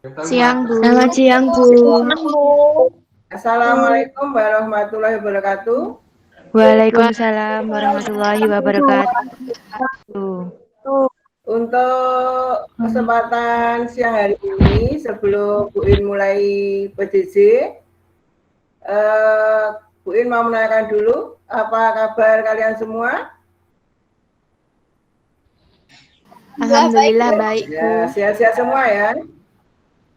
Siang, Bu. Selamat siang, Bu. Assalamualaikum warahmatullahi wabarakatuh. Waalaikumsalam warahmatullahi wabarakatuh. Untuk kesempatan siang hari ini, sebelum Bu In mulai PJJ, Bu In mau menanyakan dulu, apa kabar kalian semua? Alhamdulillah baik, Bu. Ya, sehat-sehat semua ya.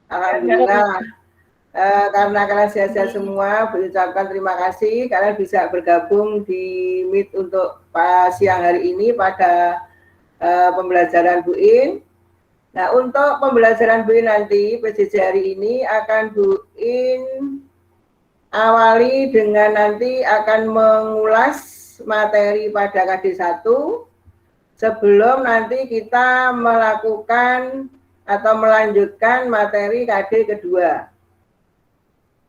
Alhamdulillah. Karena kalian sehat-sehat semua, berucapkan terima kasih kalian bisa bergabung di Meet untuk siang hari ini pada pembelajaran Bu In. Nah, untuk pembelajaran Bu In nanti, PJJ hari ini akan Bu In awali dengan nanti akan mengulas materi pada KD 1 sebelum nanti kita melakukan atau melanjutkan materi KD kedua.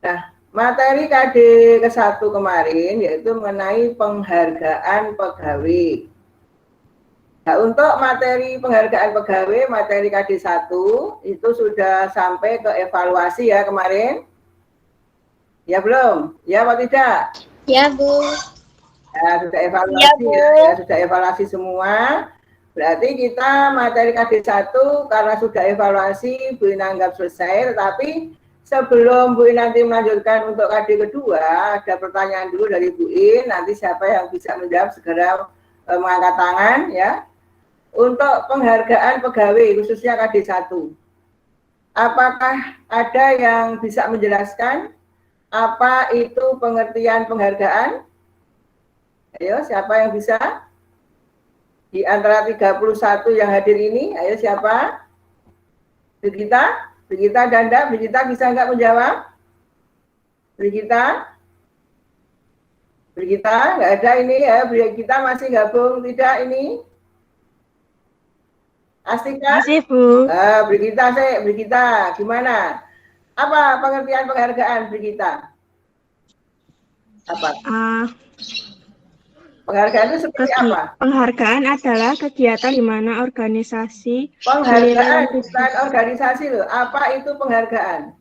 Nah, materi KD ke-1 kemarin yaitu mengenai penghargaan pegawai. Nah, untuk materi penghargaan pegawai, materi KD 1 itu sudah sampai ke evaluasi ya kemarin. Ya belum? Ya apa tidak? Ya, Bu. Ya, sudah evaluasi ya, sudah evaluasi semua. Berarti kita materi KD 1 karena sudah evaluasi Bu In anggap selesai, tetapi sebelum Bu In nanti melanjutkan untuk KD kedua, ada pertanyaan dulu dari Bu In, nanti siapa yang bisa menjawab segera mengangkat tangan ya. Untuk penghargaan pegawai khususnya KD 1. Apakah ada yang bisa menjelaskan apa itu pengertian penghargaan? Ayo, siapa yang bisa? Di antara 31 yang hadir ini, ayo siapa? Brigita? Brigita Danda, Brigita bisa nggak menjawab? Brigita? Brigita, nggak ada ini ya, Brigita masih gabung tidak ini? Astika? Masih, Bu. Brigita, Brigita, gimana? Apa pengertian penghargaan, Brigita? Apa? Penghargaan itu seperti apa? Penghargaan adalah kegiatan di mana organisasi Penghargaan bukan organisasi loh. Apa itu penghargaan?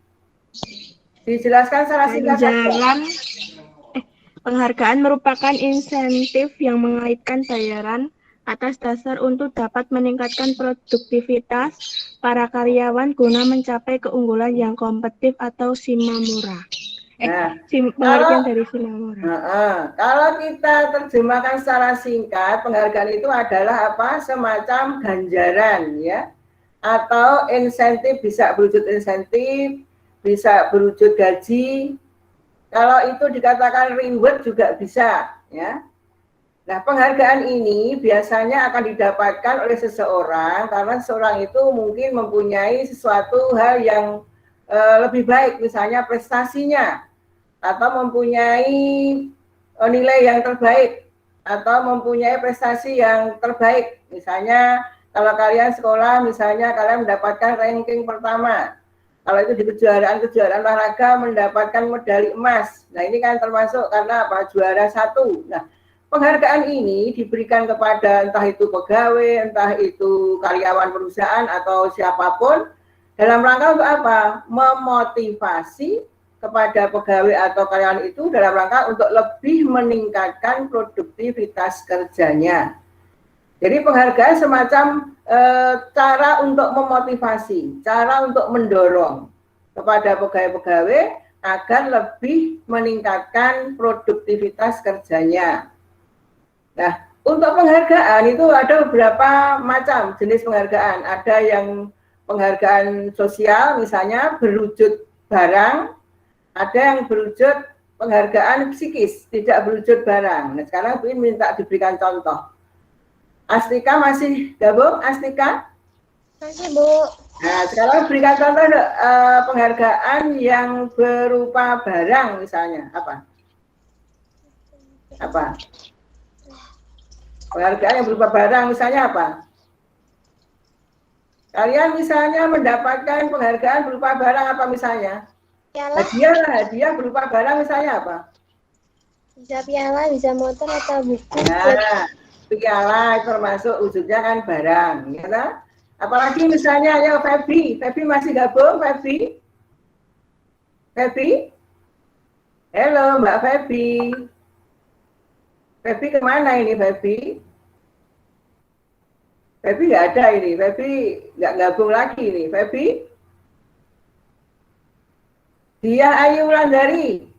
Dijelaskan secara singkat saja. Penghargaan merupakan insentif yang mengaitkan bayaran atas dasar untuk dapat meningkatkan produktivitas para karyawan guna mencapai keunggulan yang kompetitif atau Shimamura. Pengertian dari Shimamura. Kalau kita terjemahkan secara singkat, penghargaan itu adalah apa? Semacam ganjaran ya, atau insentif, bisa berwujud insentif, bisa berwujud gaji. Kalau itu dikatakan reward juga bisa ya. Nah, penghargaan ini biasanya akan didapatkan oleh seseorang karena seseorang itu mungkin mempunyai sesuatu hal yang lebih baik, misalnya prestasinya, atau mempunyai nilai yang terbaik, atau mempunyai prestasi yang terbaik. Misalnya kalau kalian sekolah, misalnya kalian mendapatkan ranking pertama. Kalau itu di kejuaraan olahraga mendapatkan medali emas. Nah, ini kan termasuk karena apa? Juara 1. Nah, penghargaan ini diberikan kepada entah itu pegawai, entah itu karyawan perusahaan atau siapapun dalam rangka untuk apa? Memotivasi kepada pegawai atau karyawan itu dalam rangka untuk lebih meningkatkan produktivitas kerjanya. Jadi penghargaan semacam cara untuk memotivasi, cara untuk mendorong kepada pegawai-pegawai agar lebih meningkatkan produktivitas kerjanya. Nah, untuk penghargaan itu ada beberapa macam jenis penghargaan. Ada yang penghargaan sosial, misalnya berwujud barang. Ada yang berwujud penghargaan psikis, tidak berwujud barang. Nah, sekarang Bu In minta diberikan contoh. Astika masih gabung, Astika? Masih, Bu. Nah, sekarang berikan contoh penghargaan yang berupa barang misalnya. Apa? Penghargaan yang berupa barang misalnya apa? Kalian misalnya mendapatkan penghargaan berupa barang apa misalnya? Hadiah berupa barang misalnya apa? Bisa piala, bisa motor atau buku. Nah, piala termasuk wujudnya kan barang, ya kan? Apalagi misalnya ya Febri masih gabung, Febri? Halo Mbak Febri. Febri kemana ini Febri? Febri nggak ada ini, Febri nggak gabung lagi ini, Febri. Dia Ayu Wulandari.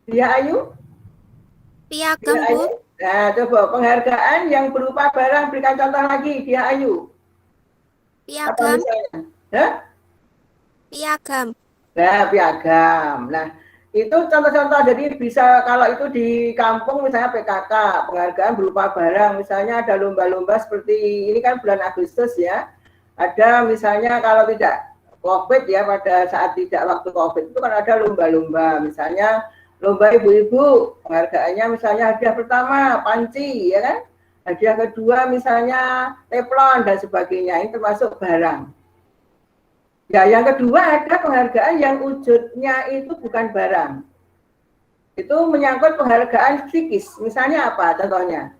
Dia Ayu? Piagam, Bu. Nah, coba penghargaan yang berupa barang, berikan contoh lagi, dia Ayu. Piagam. Hah? Piagam. Nah, piagam. Nah, itu contoh-contoh. Jadi bisa kalau itu di kampung misalnya PKK, penghargaan berupa barang. Misalnya ada lomba-lomba seperti ini kan bulan Agustus ya. Ada misalnya kalau tidak COVID ya, pada saat tidak waktu COVID itu kan ada lomba-lomba. Misalnya lomba ibu-ibu, penghargaannya misalnya hadiah pertama panci ya kan. Hadiah kedua misalnya teflon dan sebagainya. Ini termasuk barang. Ya, yang kedua ada penghargaan yang wujudnya itu bukan barang. Itu menyangkut penghargaan psikis. Misalnya apa contohnya?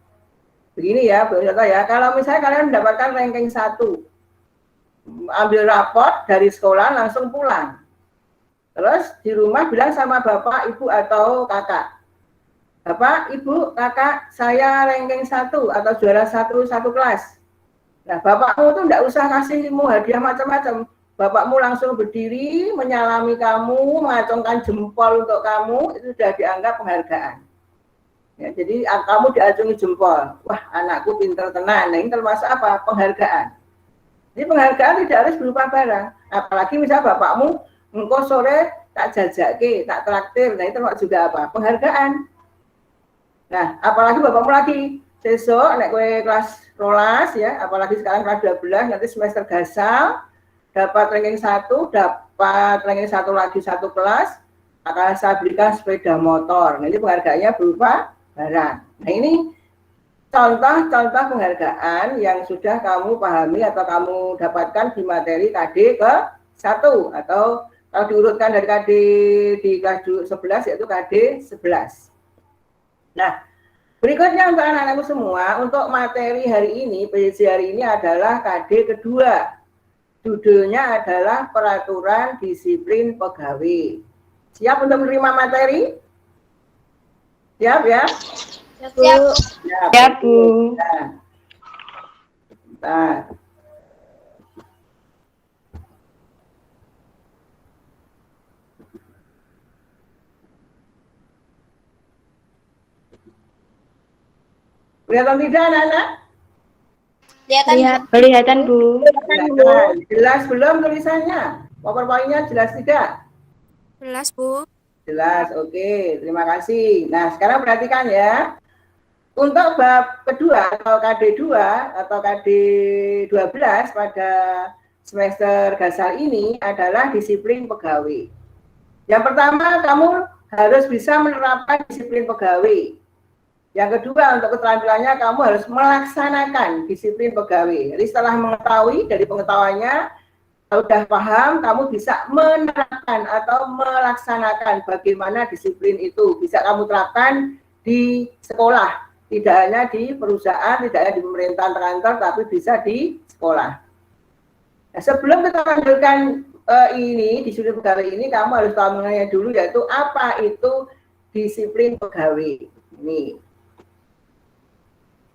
Begini ya, contoh ya. Kalau misalnya kalian mendapatkan ranking 1, ambil raport dari sekolah langsung pulang. Terus di rumah bilang sama bapak, ibu atau kakak. Bapak, ibu, kakak, saya ranking 1 atau juara satu kelas. Nah, bapakmu tuh enggak usah kasihmu hadiah macam-macam. Bapakmu langsung berdiri, menyalami kamu, mengacungkan jempol untuk kamu, itu sudah dianggap penghargaan. Ya, jadi kamu diacungi jempol. Wah, anakku pintar tenan. Nah, ini termasuk apa? Penghargaan. Jadi penghargaan tidak harus berupa barang. Apalagi misalnya bapakmu, engkau sore tak jajake, tak traktir. Nah, itu juga apa? Penghargaan. Nah, apalagi bapakmu lagi sesuk nek kowe kelas 12 ya, apalagi sekarang kelas 12 nanti semester gasal dapat ranking 1, dapat ranking 1 lagi satu kelas, akan saya berikan sepeda motor. Nah, ini penghargaannya berupa barang. Nah, ini contoh-contoh penghargaan yang sudah kamu pahami atau kamu dapatkan di materi KD ke-1 atau kalau diurutkan dari KD di kelas 11 yaitu KD 11. Nah, berikutnya untuk anak-anakku semua, untuk materi hari ini, PJJ hari ini adalah KD kedua. Judulnya adalah Peraturan Disiplin Pegawai. Siap untuk menerima materi? Siap ya? Siap. Siap, Bu. Nah. Kelihatan tidak anak-anak? Kelihatan, Bu. Kelihatan. Jelas belum tulisannya? PowerPoint-nya jelas tidak? Jelas, Bu. Jelas, oke. Terima kasih. Nah, sekarang perhatikan ya. Untuk bab kedua atau KD 2 atau KD 12 pada semester gasal ini adalah disiplin pegawai. Yang pertama, kamu harus bisa menerapkan disiplin pegawai. Yang kedua, untuk keterampilannya kamu harus melaksanakan disiplin pegawai. Jadi setelah mengetahui, dari pengetahuannya, sudah paham, kamu bisa menerapkan atau melaksanakan bagaimana disiplin itu. Bisa kamu terapkan di sekolah, tidak hanya di perusahaan, tidak hanya di pemerintahan kantor, tapi bisa di sekolah. Nah, sebelum kita lanjutkan ini, disiplin pegawai ini, kamu harus tahu mengenai dulu, yaitu apa itu disiplin pegawai. Ini.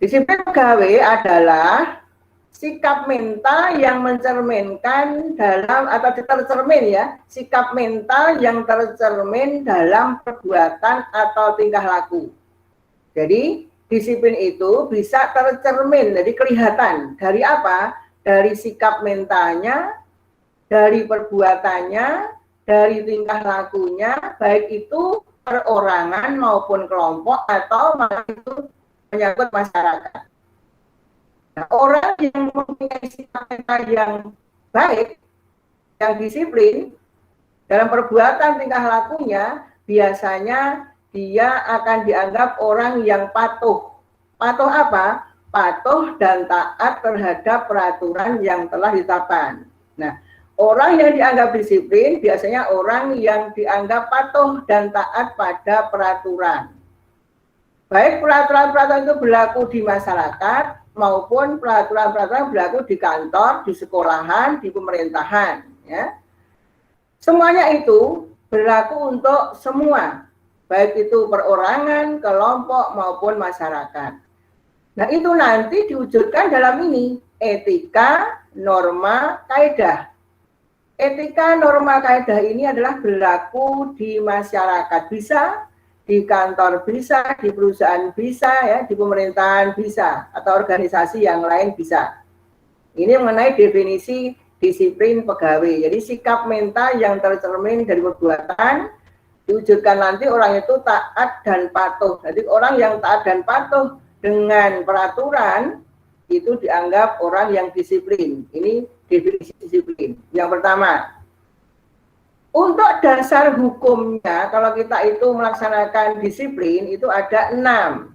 Disiplin pegawai adalah sikap mental yang mencerminkan dalam atau tercermin ya, sikap mental yang tercermin dalam perbuatan atau tingkah laku. Jadi disiplin itu bisa tercermin, jadi kelihatan dari apa? Dari sikap mentalnya, dari perbuatannya, dari tingkah lakunya, baik itu perorangan maupun kelompok atau malah itu menyangkut masyarakat. Nah, orang yang mempunyai sikap mental yang baik, yang disiplin dalam perbuatan tingkah lakunya, biasanya dia akan dianggap orang yang patuh. Patuh apa? Patuh dan taat terhadap peraturan yang telah ditetapkan. Nah, orang yang dianggap disiplin biasanya orang yang dianggap patuh dan taat pada peraturan. Baik peraturan-peraturan itu berlaku di masyarakat maupun peraturan-peraturan berlaku di kantor, di sekolahan, di pemerintahan. Ya. Semuanya itu berlaku untuk semua, baik itu perorangan, kelompok, maupun masyarakat. Nah, itu nanti diwujudkan dalam ini, etika, norma, kaidah. Etika, norma, kaidah ini adalah berlaku di masyarakat bisa, di kantor bisa, di perusahaan bisa, ya, di pemerintahan bisa, atau organisasi yang lain bisa. Ini mengenai definisi disiplin pegawai. Jadi sikap mental yang tercermin dari perbuatan diwujudkan nanti orang itu taat dan patuh. Jadi orang yang taat dan patuh dengan peraturan itu dianggap orang yang disiplin. Ini definisi disiplin. Yang pertama, untuk dasar hukumnya kalau kita itu melaksanakan disiplin itu ada 6.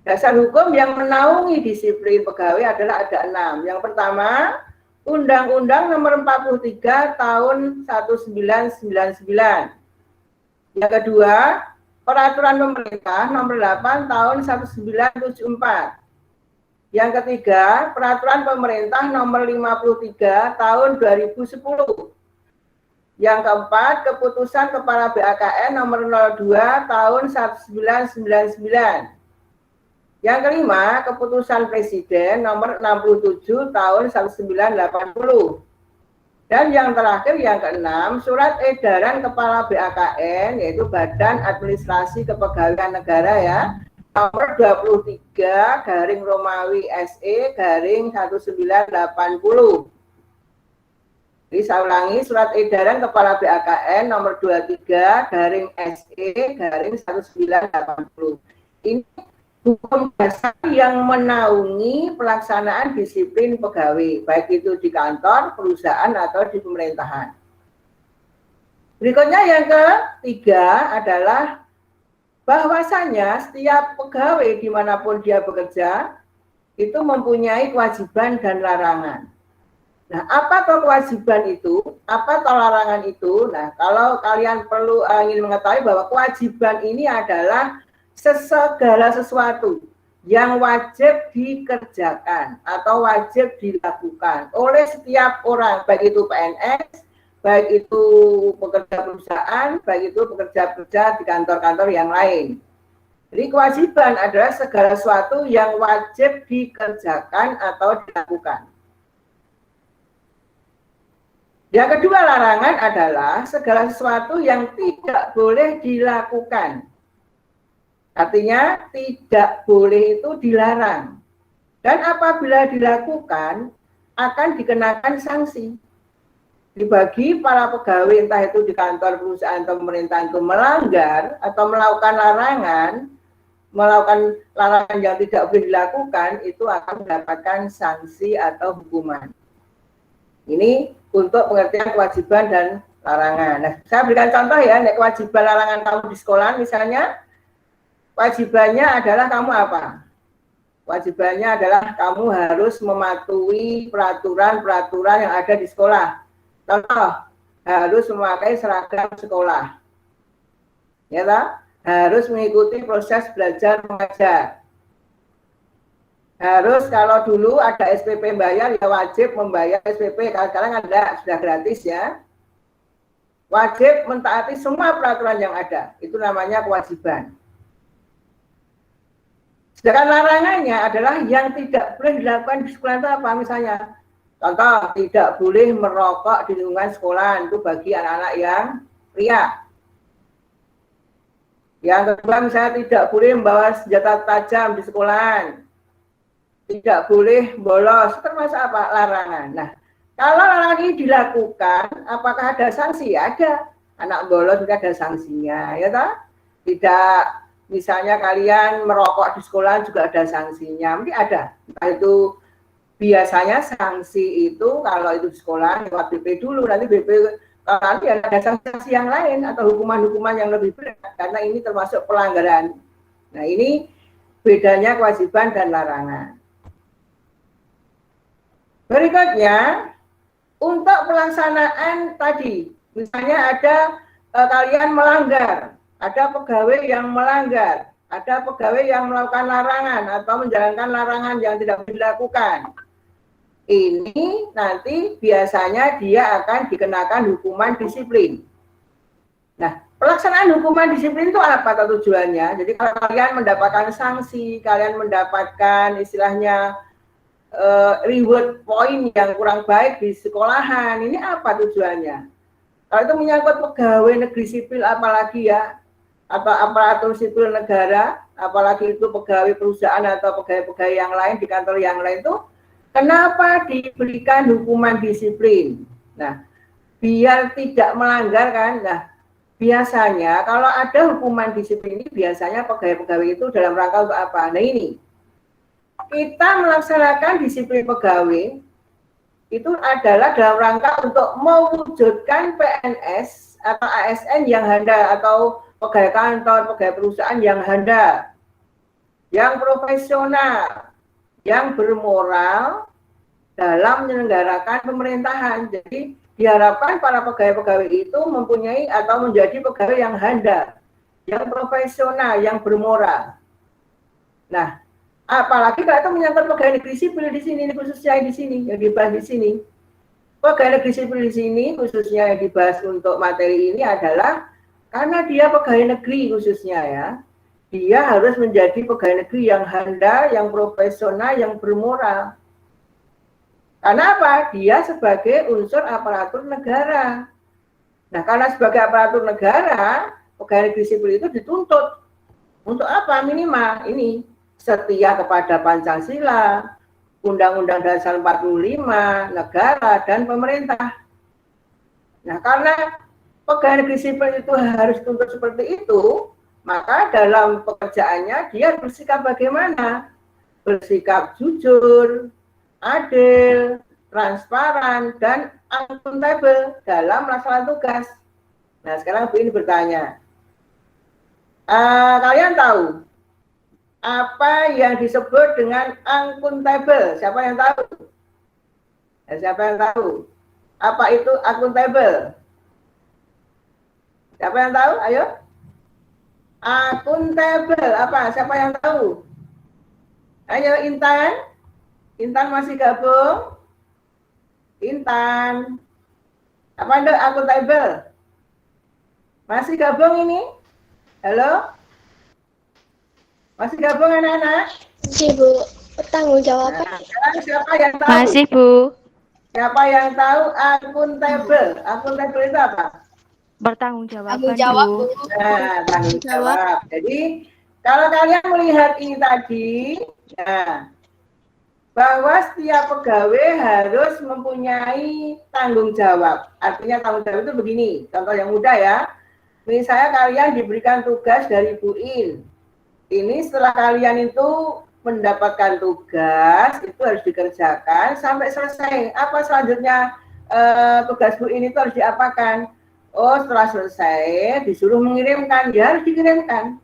Dasar hukum yang menaungi disiplin pegawai adalah ada 6. Yang pertama, Undang-Undang Nomor 43 Tahun 1999. Yang kedua, Peraturan Pemerintah Nomor 8 Tahun 1974. Yang ketiga, Peraturan Pemerintah Nomor 53 Tahun 2010. Yang keempat, Keputusan Kepala BAKN Nomor 02 Tahun 1999. Yang kelima, Keputusan Presiden Nomor 67 Tahun 1980. Dan yang terakhir, yang keenam, Surat Edaran Kepala BAKN, yaitu Badan Administrasi Kepegawaian Negara ya, nomor 23 garing Romawi SE garing 1980. Jadi saya ulangi, Surat Edaran Kepala BAKN nomor 23 garing SE garing 1980. Ini hukum dasar yang menaungi pelaksanaan disiplin pegawai, baik itu di kantor, perusahaan, atau di pemerintahan. Berikutnya yang ketiga adalah bahwasanya setiap pegawai dimanapun dia bekerja itu mempunyai kewajiban dan larangan. Nah, apa toh kewajiban itu? Apa toh larangan itu? Nah, kalau kalian perlu ingin mengetahui bahwa kewajiban ini adalah segala sesuatu yang wajib dikerjakan atau wajib dilakukan oleh setiap orang, baik itu PNS, baik itu pekerja perusahaan, baik itu pekerja-pekerja di kantor-kantor yang lain. Jadi kewajiban adalah segala sesuatu yang wajib dikerjakan atau dilakukan. Yang kedua, larangan adalah segala sesuatu yang tidak boleh dilakukan. Artinya tidak boleh itu dilarang. Dan apabila dilakukan akan dikenakan sanksi. Dibagi para pegawai entah itu di kantor, perusahaan, atau pemerintahan itu melanggar atau melakukan larangan yang tidak boleh dilakukan, itu akan mendapatkan sanksi atau hukuman. Ini untuk pengertian kewajiban dan larangan. Nah, saya berikan contoh ya, kewajiban larangan kamu di sekolah misalnya. Wajibannya adalah kamu apa? Wajibannya adalah kamu harus mematuhi peraturan-peraturan yang ada di sekolah. Contoh, harus memakai seragam sekolah. Ya tak? Harus mengikuti proses belajar mengajar. Harus kalau dulu ada SPP bayar, ya wajib membayar SPP. Kalau sekarang ada, sudah gratis ya. Wajib mentaati semua peraturan yang ada. Itu namanya kewajiban. Sedangkan larangannya adalah yang tidak boleh dilakukan di sekolah itu apa? Misalnya, contoh, tidak boleh merokok di lingkungan sekolah, itu bagi anak-anak yang pria. Yang kedua, misalnya tidak boleh membawa senjata tajam di sekolahan. Tidak boleh bolos, termasuk apa? Larangan. Nah, kalau larangan ini dilakukan, apakah ada sanksi? Ada. Anak bolos juga ada sanksinya, ya toh? Tidak. Misalnya kalian merokok di sekolah juga ada sanksinya, mungkin ada. Entah itu biasanya sanksi itu kalau itu di sekolah lewat BP dulu, nanti BP nanti ada sanksi yang lain atau hukuman-hukuman yang lebih berat karena ini termasuk pelanggaran. Nah, ini bedanya kewajiban dan larangan. Berikutnya, untuk pelaksanaan tadi, misalnya ada kalian melanggar. Ada pegawai yang melanggar, Ada pegawai yang melakukan larangan atau menjalankan larangan yang tidak boleh dilakukan. Ini nanti biasanya dia akan dikenakan hukuman disiplin. Nah, pelaksanaan hukuman disiplin itu apa tujuannya? Jadi kalau kalian mendapatkan sanksi, kalian mendapatkan istilahnya reward point yang kurang baik di sekolahan, ini apa tujuannya? Kalau itu menyangkut pegawai negeri sipil apalagi ya, atau aparatur sipil negara, apalagi itu pegawai perusahaan atau pegawai-pegawai yang lain di kantor yang lain itu, kenapa diberikan hukuman disiplin? Nah, biar tidak melanggar kan. Nah, biasanya kalau ada hukuman disiplin ini biasanya pegawai-pegawai itu dalam rangka untuk apa? Nah ini, kita melaksanakan disiplin pegawai itu adalah dalam rangka untuk mewujudkan PNS atau ASN yang handal atau pegawai kantor, pegawai perusahaan yang handal, yang profesional, yang bermoral dalam menyelenggarakan pemerintahan. Jadi diharapkan para pegawai-pegawai itu mempunyai atau menjadi pegawai yang handal, yang profesional, yang bermoral. Nah, apalagi kalau itu menyangkut pegawai negeri sipil di sini, khususnya di sini, yang dibahas di sini. Pegawai negeri sipil di sini, khususnya yang dibahas untuk materi ini adalah karena dia pegawai negeri khususnya ya, dia harus menjadi pegawai negeri yang handal, yang profesional, yang bermoral. Karena apa? Dia sebagai unsur aparatur negara. Nah, karena sebagai aparatur negara, pegawai negeri sipil itu dituntut untuk apa? Minimal ini setia kepada Pancasila, Undang-Undang Dasar 45, negara dan pemerintah. Nah, karena pegawai negeri sipil itu harus tuntut seperti itu, maka dalam pekerjaannya dia bersikap bagaimana? Bersikap jujur, adil, transparan, dan akuntabel dalam melaksanakan tugas. Nah, sekarang Bu ini bertanya, kalian tahu apa yang disebut dengan akuntabel? Siapa yang tahu? Siapa yang tahu? Apa itu akuntabel? Siapa yang tahu? Ayo. Akuntabel apa? Siapa yang tahu? Ayo Intan. Intan masih gabung? Intan. Apa itu akuntabel? Masih gabung ini? Halo? Masih gabung anak-anak? Masih Bu, bertanggung jawab. Nah, sekarang siapa yang tahu? Masih, Bu. Siapa yang tahu akuntabel? Akuntabel itu apa? Bertanggung jawab, Tanggung jawab, Bu. Nah, tanggung jawab. Jadi kalau kalian melihat ini tadi, nah, bahwa setiap pegawai harus mempunyai tanggung jawab. Artinya tanggung jawab itu begini, contoh yang mudah ya. Misalnya kalian diberikan tugas dari Bu In. Ini setelah kalian itu mendapatkan tugas, itu harus dikerjakan sampai selesai. Apa selanjutnya tugas Bu In itu harus diapakan? Oh, setelah selesai disuruh mengirimkan, ya harus dikirimkan.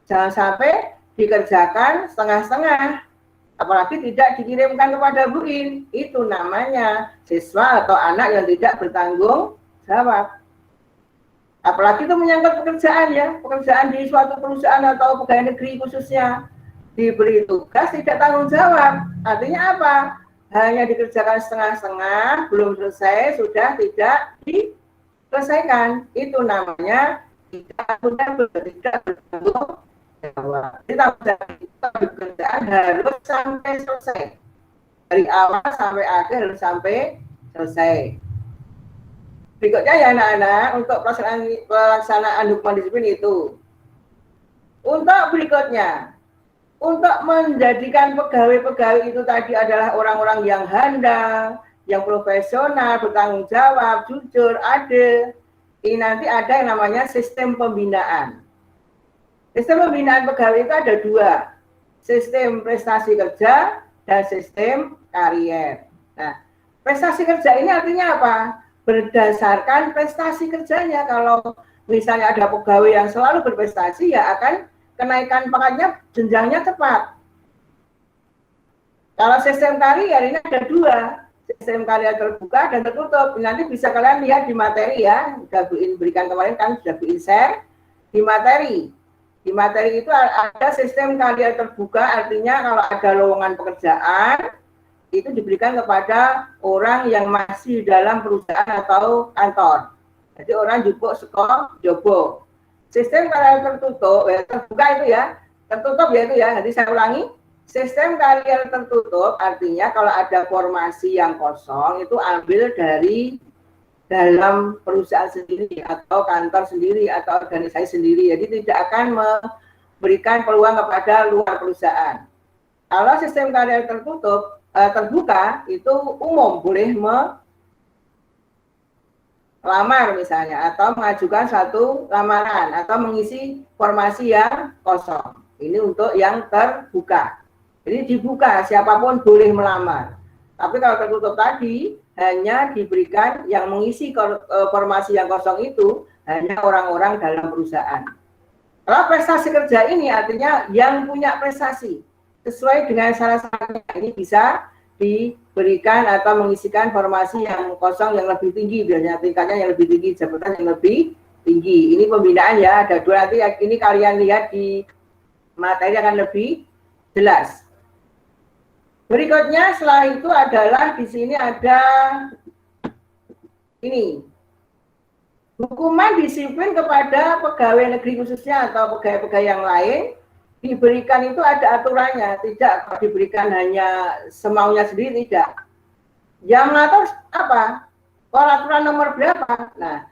Jangan sampai dikerjakan setengah-setengah. Apalagi tidak dikirimkan kepada Bu In. Itu namanya siswa atau anak yang tidak bertanggung jawab. Apalagi itu menyangkut pekerjaan ya, pekerjaan di suatu perusahaan atau pegawai negeri khususnya. Diberi tugas tidak tanggung jawab. Artinya apa? Hanya dikerjakan setengah-setengah, belum selesai, sudah tidak diselesaikan. Itu namanya tidak bertanggung jawab. Tanggung jawab itu pekerjaan harus sampai selesai. Dari awal sampai akhir harus sampai selesai. Berikutnya ya anak-anak, untuk pelaksanaan hukuman disiplin itu. Untuk berikutnya, untuk menjadikan pegawai-pegawai itu tadi adalah orang-orang yang handal, yang profesional, bertanggung jawab, jujur, adil. Ini nanti ada yang namanya sistem pembinaan. Sistem pembinaan pegawai itu ada dua, sistem prestasi kerja dan sistem karier. Nah, prestasi kerja ini artinya apa? Berdasarkan prestasi kerjanya. Kalau misalnya ada pegawai yang selalu berprestasi, ya akan kenaikan pangkatnya jenjangnya cepat. Kalau sistem karier ini ada dua, sistem karier terbuka dan tertutup. Nanti bisa kalian lihat di materi ya, sudah Bu In berikan kemarin kan, sudah Bu In share di materi. Di Di materi itu ada sistem karier terbuka, artinya kalau ada lowongan pekerjaan, itu diberikan kepada orang yang masih dalam perusahaan atau kantor. Jadi orang jupuk sekolah jobo. Sistem karier tertutup, terbuka itu ya, tertutup ya itu ya. Jadi saya ulangi, sistem karier tertutup artinya kalau ada formasi yang kosong itu ambil dari dalam perusahaan sendiri atau kantor sendiri atau organisasi sendiri. Jadi tidak akan memberikan peluang kepada luar perusahaan. Kalau sistem karier tertutup terbuka itu umum, boleh melamar misalnya atau mengajukan satu lamaran atau mengisi formasi yang kosong. Ini untuk yang terbuka. Jadi dibuka, siapapun boleh melamar. Tapi kalau tertutup tadi hanya diberikan yang mengisi formasi yang kosong itu hanya orang-orang dalam perusahaan. Kalau prestasi kerja ini artinya yang punya prestasi sesuai dengan syarat-syaratnya, ini bisa diberikan atau mengisikan formasi yang kosong yang lebih tinggi, biasanya tingkatnya yang lebih tinggi, jabatan yang lebih tinggi. Ini pembinaan ya, ada dua, nanti ini kalian lihat di materi akan lebih jelas. Berikutnya setelah itu adalah di sini ada ini hukuman disiplin kepada pegawai negeri khususnya atau pegawai-pegawai yang lain diberikan itu ada aturannya, tidak diberikan hanya semaunya sendiri, tidak. Yang mengatur apa? Peraturan nomor berapa? Nah,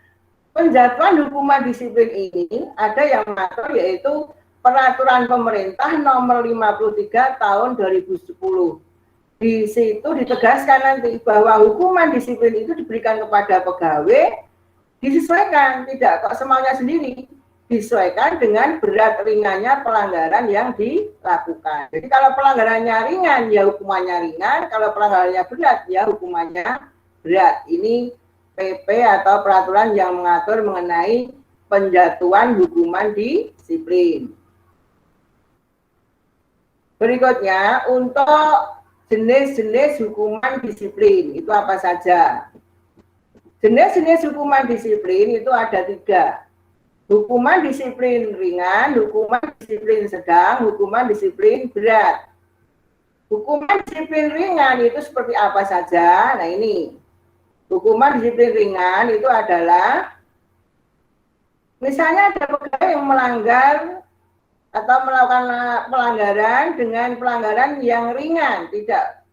penjatuhan hukuman disiplin ini ada yang mengatur yaitu Peraturan Pemerintah Nomor 53 Tahun 2010. Di situ ditegaskan nanti bahwa hukuman disiplin itu diberikan kepada pegawai disesuaikan, tidak kok semaunya sendiri, disesuaikan dengan berat ringannya pelanggaran yang dilakukan. Jadi kalau pelanggarannya ringan ya hukumannya ringan, kalau pelanggarannya berat ya hukumannya berat. Ini PP atau peraturan yang mengatur mengenai penjatuhan hukuman disiplin. Berikutnya untuk jenis-jenis hukuman disiplin itu apa saja? Jenis-jenis hukuman disiplin itu ada 3. Hukuman disiplin ringan, hukuman disiplin sedang, hukuman disiplin berat. Hukuman disiplin ringan itu seperti apa saja? Nah ini, hukuman disiplin ringan itu adalah misalnya ada pegawai yang melanggar atau melakukan pelanggaran dengan pelanggaran yang ringan, tidak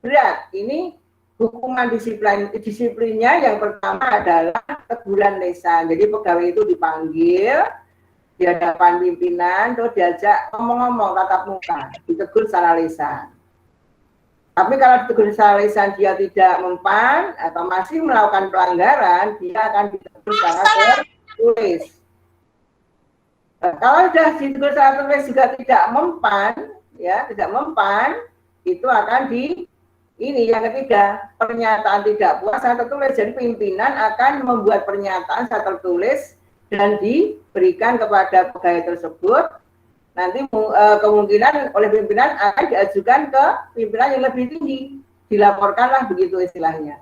berat. Ini hukuman disiplinnya yang pertama adalah teguran lisan. Jadi pegawai itu dipanggil di hadapan pimpinan, terus diajak ngomong-ngomong tatap muka, ditegur secara lisan. Tapi kalau ditegur secara lisan dia tidak mempan atau masih melakukan pelanggaran, dia akan ditegur secara tertulis. Kalau sudah ditegur secara tertulis juga tidak mempan, ya tidak mempan, itu akan ini yang ketiga, pernyataan tidak puas secara tertulis. Jadi pimpinan akan membuat pernyataan secara tertulis dan diberikan kepada pegawai tersebut. Nanti kemungkinan oleh pimpinan akan diajukan ke pimpinan yang lebih tinggi. Dilaporkanlah begitu istilahnya.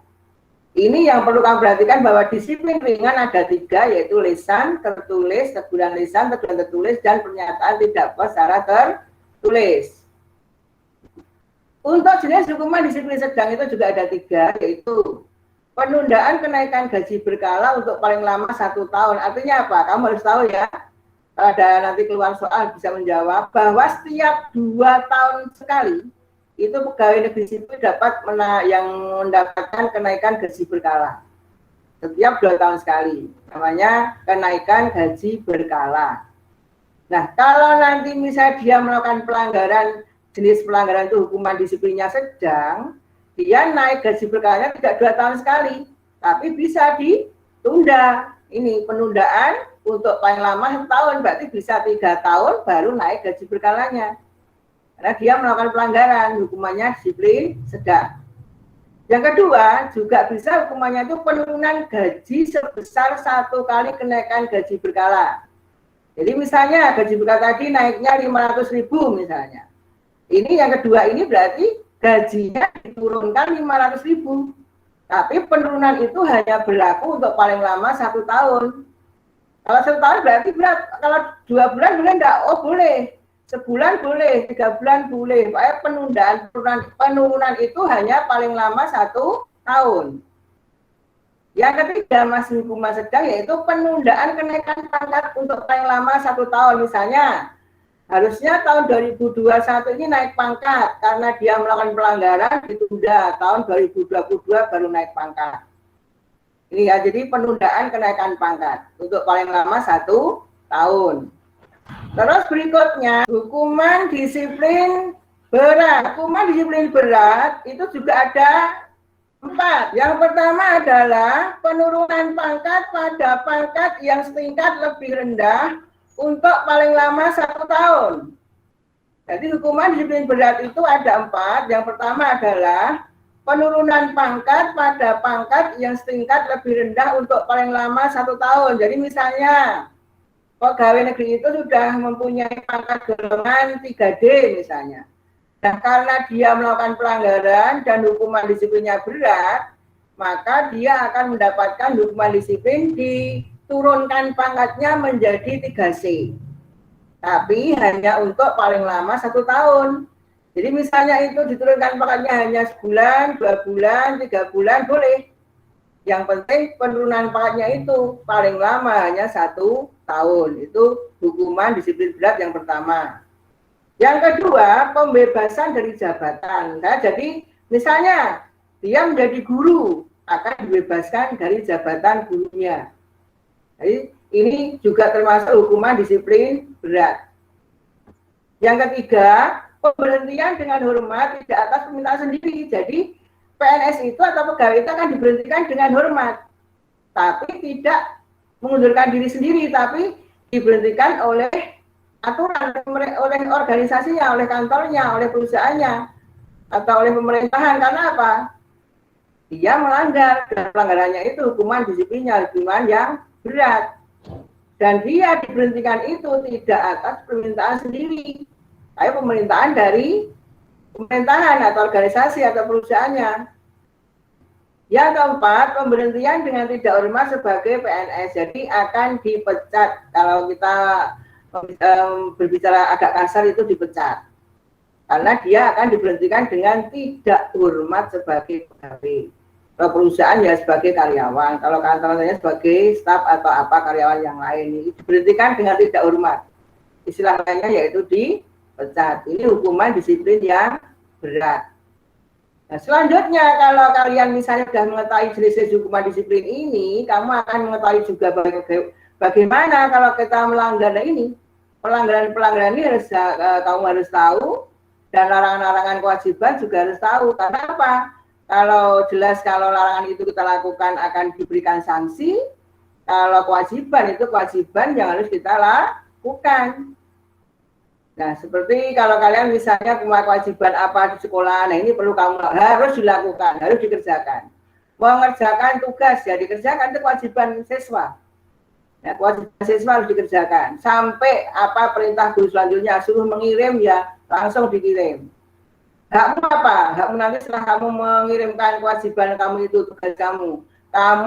Ini yang perlu kamu perhatikan bahwa disiplin ringan ada 3, yaitu lisan, tertulis, teguran lisan, teguran tertulis, dan pernyataan tidak puas secara tertulis. Untuk jenis hukuman disiplin sedang itu juga ada 3, yaitu penundaan kenaikan gaji berkala untuk paling lama 1 tahun. Artinya apa? Kamu harus tahu ya, ada nanti keluar soal bisa menjawab bahwa setiap 2 tahun sekali itu pegawai negeri sipil dapat yang mendapatkan kenaikan gaji berkala. Setiap 2 tahun sekali, namanya kenaikan gaji berkala. Nah, kalau nanti misalnya dia melakukan pelanggaran, jenis pelanggaran itu hukuman disiplinnya sedang, dia naik gaji berkalanya tidak 2 tahun sekali, tapi bisa ditunda. Ini penundaan untuk paling lama 1 tahun, berarti bisa 3 tahun baru naik gaji berkalanya. Karena dia melakukan pelanggaran, hukumannya disiplin sedang. Yang kedua, juga bisa hukumannya itu penurunan gaji sebesar 1 kali kenaikan gaji berkala. Jadi misalnya gaji berkala tadi naiknya 500.000 misalnya. Ini yang kedua ini berarti gajinya diturunkan 500.000. Tapi penurunan itu hanya berlaku untuk paling lama 1 tahun. Kalau setahun berarti berat. Kalau 2 bulan boleh enggak? Oh boleh. Sebulan boleh, 3 bulan boleh. Pokoknya penurunan itu hanya paling lama 1 tahun. Yang ketiga masih hukuman sedang yaitu penundaan kenaikan pangkat untuk paling lama 1 tahun. Misalnya harusnya tahun 2021 ini naik pangkat karena dia melakukan pelanggaran ditunda tahun 2022 baru naik pangkat. Ini ya, jadi penundaan kenaikan pangkat untuk paling lama 1 tahun. Terus berikutnya, hukuman disiplin berat. Hukuman disiplin berat itu juga ada 4. Yang pertama adalah penurunan pangkat pada pangkat yang setingkat lebih rendah untuk paling lama 1 tahun. Jadi hukuman disiplin berat itu ada 4. Yang pertama adalah penurunan pangkat pada pangkat yang setingkat lebih rendah untuk paling lama 1 tahun. Jadi misalnya pegawai negeri itu sudah mempunyai pangkat golongan 3D misalnya. Dan karena dia melakukan pelanggaran dan hukuman disiplinnya berat, maka dia akan mendapatkan hukuman disiplin diturunkan pangkatnya menjadi 3C. Tapi hanya untuk paling lama 1 tahun. Jadi misalnya itu diturunkan pangkatnya hanya sebulan, 2 bulan, 3 bulan, boleh. Yang penting penurunan pangkatnya itu paling lama hanya 1 tahun. Itu hukuman disiplin berat yang pertama. Yang kedua, pembebasan dari jabatan. Nah, jadi misalnya dia menjadi guru, akan dibebaskan dari jabatan gurunya. Jadi ini juga termasuk hukuman disiplin berat. Yang ketiga, pemberhentian dengan hormat tidak atas permintaan sendiri. Jadi PNS itu atau pegawai itu akan diberhentikan dengan hormat, tapi tidak mengundurkan diri sendiri, tapi diberhentikan oleh aturan, oleh organisasinya, oleh kantornya, oleh perusahaannya, atau oleh pemerintahan. Karena apa? Dia melanggar, dan pelanggarannya itu hukuman disiplinnya, hukuman yang berat. Dan dia diberhentikan itu tidak atas permintaan sendiri, tapi pemerintahan dari pemerintahan atau organisasi atau perusahaannya. Yang keempat, pemberhentian dengan tidak hormat sebagai PNS. Jadi akan dipecat. Kalau kita berbicara agak kasar itu dipecat. Karena dia akan diberhentikan dengan tidak hormat sebagai pegawai. Kalau perusahaan ya sebagai karyawan. Kalau kantornya sebagai staf atau apa karyawan yang lain. Ini diberhentikan dengan tidak hormat. Istilah lainnya yaitu dipecat. Ini hukuman disiplin yang berat. Nah, selanjutnya kalau kalian misalnya sudah mengetahui jenis hukuman disiplin ini, kamu akan mengetahui juga bagaimana kalau kita melanggar ini. Pelanggaran-pelanggaran ini harus kamu harus tahu, dan larangan-larangan kewajiban juga harus tahu. Karena apa? Kalau jelas kalau larangan itu kita lakukan akan diberikan sanksi, kalau kewajiban itu kewajiban yang harus kita lakukan. Nah, seperti kalau kalian misalnya punya kewajiban apa di sekolah, nah ini perlu kamu harus dilakukan, harus dikerjakan. Mengerjakan tugas ya dikerjakan, itu kewajiban siswa. Ya, kewajiban siswa harus dikerjakan. Sampai apa perintah guru selanjutnya suruh mengirim ya langsung dikirim. Hakmu apa? Hakmu nanti setelah kamu mengirimkan kewajiban kamu itu tugas kamu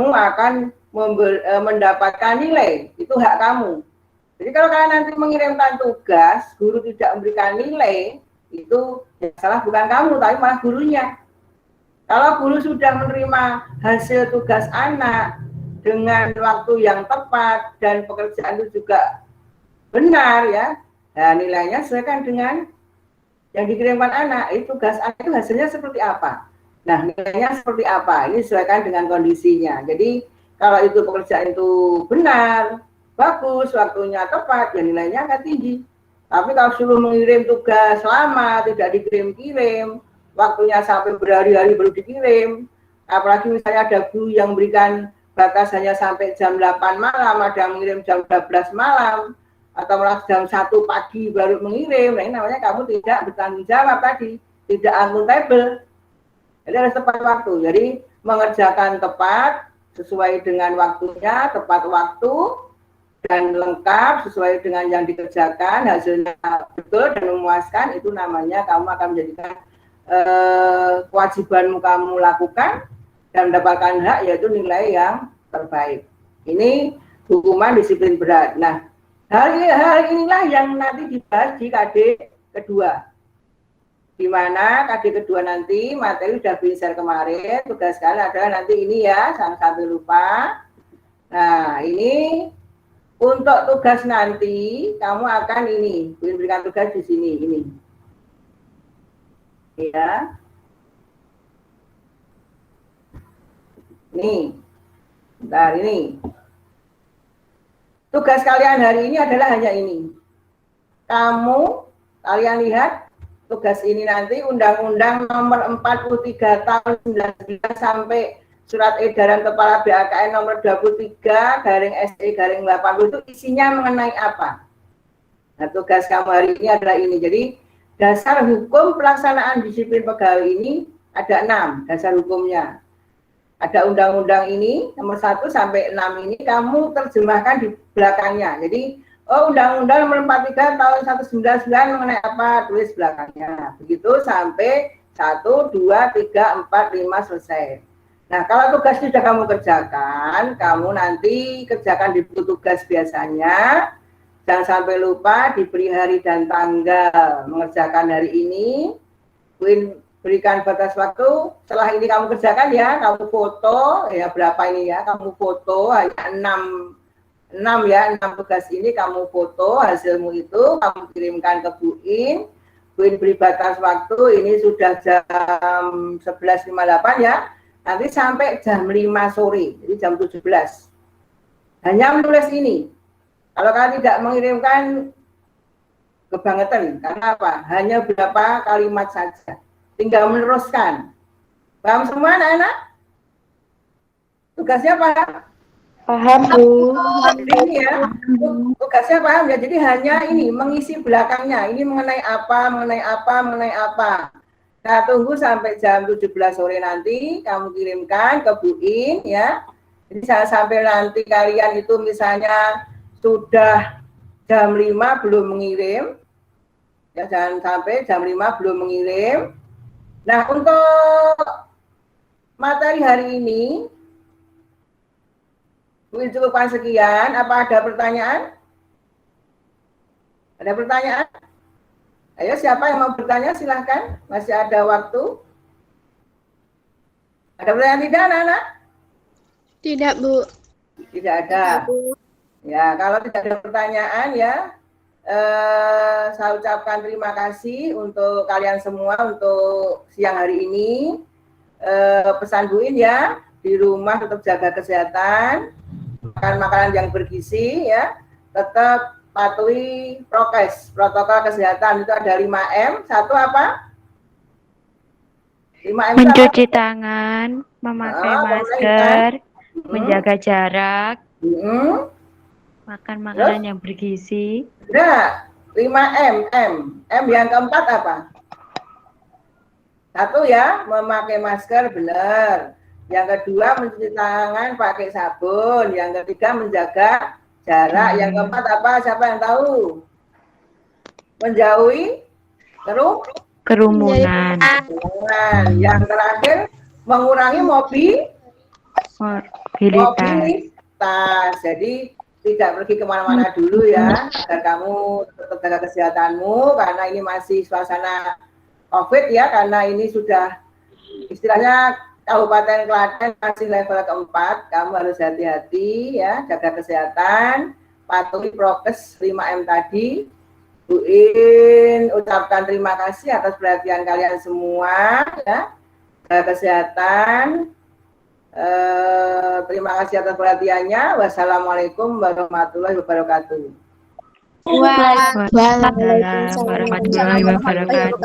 akan mendapatkan nilai. Itu hak kamu. Jadi kalau kalian nanti mengirimkan tugas, guru tidak memberikan nilai, itu ya salah bukan kamu, tapi malah gurunya. Kalau guru sudah menerima hasil tugas anak dengan waktu yang tepat dan pekerjaan itu juga benar ya, nah, nilainya sesuaikan dengan yang dikirimkan anak. Itu tugas anak itu hasilnya seperti apa? Nah, nilainya seperti apa? Ini sesuaikan dengan kondisinya. Jadi kalau itu pekerjaan itu benar, bagus, waktunya tepat, ya nilainya akan tinggi. Tapi kalau suruh mengirim tugas lama, tidak dikirim-kirim, waktunya sampai berhari-hari baru dikirim, apalagi misalnya ada guru yang memberikan batas hanya sampai jam 8 malam, ada yang mengirim jam 12 malam, atau malah jam 1 pagi baru mengirim, nah ini namanya kamu tidak bertanggung jawab tadi, tidak akuntabel. Jadi harus tepat waktu, jadi mengerjakan tepat, sesuai dengan waktunya, tepat waktu, dan lengkap sesuai dengan yang dikerjakan, hasilnya betul dan memuaskan, itu namanya kamu akan menjadikan kewajibanmu kamu lakukan dan mendapatkan hak, yaitu nilai yang terbaik. Ini hukuman disiplin berat. Nah, hal inilah yang nanti dibahas di KD kedua. Di mana KD kedua nanti materi sudah bisa kemarin, tugas kalian adalah nanti ini ya, jangan sampai lupa. Nah, ini untuk tugas nanti kamu akan ini, berikan tugas di sini ini. Ya. Nih. Bentar ini. Tugas kalian hari ini adalah hanya ini. Kalian lihat tugas ini nanti Undang-Undang Nomor 43 Tahun 19 sampai Surat Edaran Kepala BAKN Nomor 23/SE/80 itu isinya mengenai apa? Nah, tugas kamu hari ini adalah ini. Jadi dasar hukum pelaksanaan disiplin pegawai ini ada 6 dasar hukumnya. Ada undang-undang ini nomor 1 sampai 6 ini kamu terjemahkan di belakangnya. Jadi Undang-Undang Nomor 43 Tahun 1999 mengenai apa, tulis belakangnya. Begitu sampai 1, 2, 3, 4, 5 selesai. Nah, kalau tugas sudah kamu kerjakan, kamu nanti kerjakan di buku tugas biasanya. Jangan sampai lupa diberi hari dan tanggal mengerjakan hari ini. Berikan batas waktu. Setelah ini kamu kerjakan ya, kamu foto ya berapa ini ya, kamu foto hanya 6 ya, 6 tugas ini kamu foto hasilmu itu, kamu kirimkan ke Bu In. Bu In beri batas waktu, ini sudah jam 11.58 ya. Nanti sampai jam 5 sore, jadi jam 17. Hanya menulis ini. Kalau kalian tidak mengirimkan, kebangetan. Karena apa? Hanya beberapa kalimat saja. Tinggal meneruskan. Paham semua anak-anak? Tugasnya paham? Paham, Bu. Ini ya, tugasnya paham ya. Jadi hanya ini, mengisi belakangnya. Ini mengenai apa, mengenai apa, mengenai apa. Nah, tunggu sampai jam 17 sore nanti kamu kirimkan ke Bu In ya. Jadi jangan sampai nanti kalian itu misalnya sudah jam 5 belum mengirim. Ya, jangan sampai jam 5 belum mengirim. Nah, untuk materi hari ini Bu In cukupkan sekian. Apa ada pertanyaan? Ada pertanyaan? Ayo, siapa yang mau bertanya silahkan, masih ada waktu. Ada pertanyaan tidak, anak-anak? Tidak, Bu. Tidak ada. Bu. Ya, kalau tidak ada pertanyaan ya, saya ucapkan terima kasih untuk kalian semua untuk siang hari ini. Pesan Bu In ya, di rumah tetap jaga kesehatan, makan makanan yang bergizi ya, tetap patuhi prokes, protokol kesehatan itu ada 5M. Satu apa? 5M Mencuci tangan, memakai masker, menjaga jarak, makan makanan yang bergizi. Nah, 5M. M yang keempat apa? Satu ya, memakai masker benar. Yang kedua, mencuci tangan pakai sabun. Yang ketiga, menjaga jarak. Yang keempat apa? Siapa yang tahu? Menjauhi Kerumunan. Yang terakhir, mengurangi mobilitas. Jadi tidak pergi kemana-mana dulu ya, agar kamu tetap jaga kesehatanmu, karena ini masih suasana COVID ya, karena ini sudah istilahnya Kabupaten Klaten masih level keempat. Kamu harus hati-hati ya, jaga kesehatan, patuhi prokes 5M tadi. Bu In ucapkan terima kasih atas perhatian kalian semua ya, jaga kesehatan. Terima kasih atas perhatiannya. Wassalamualaikum warahmatullahi wabarakatuh. Waalaikumsalam warahmatullahi wabarakatuh.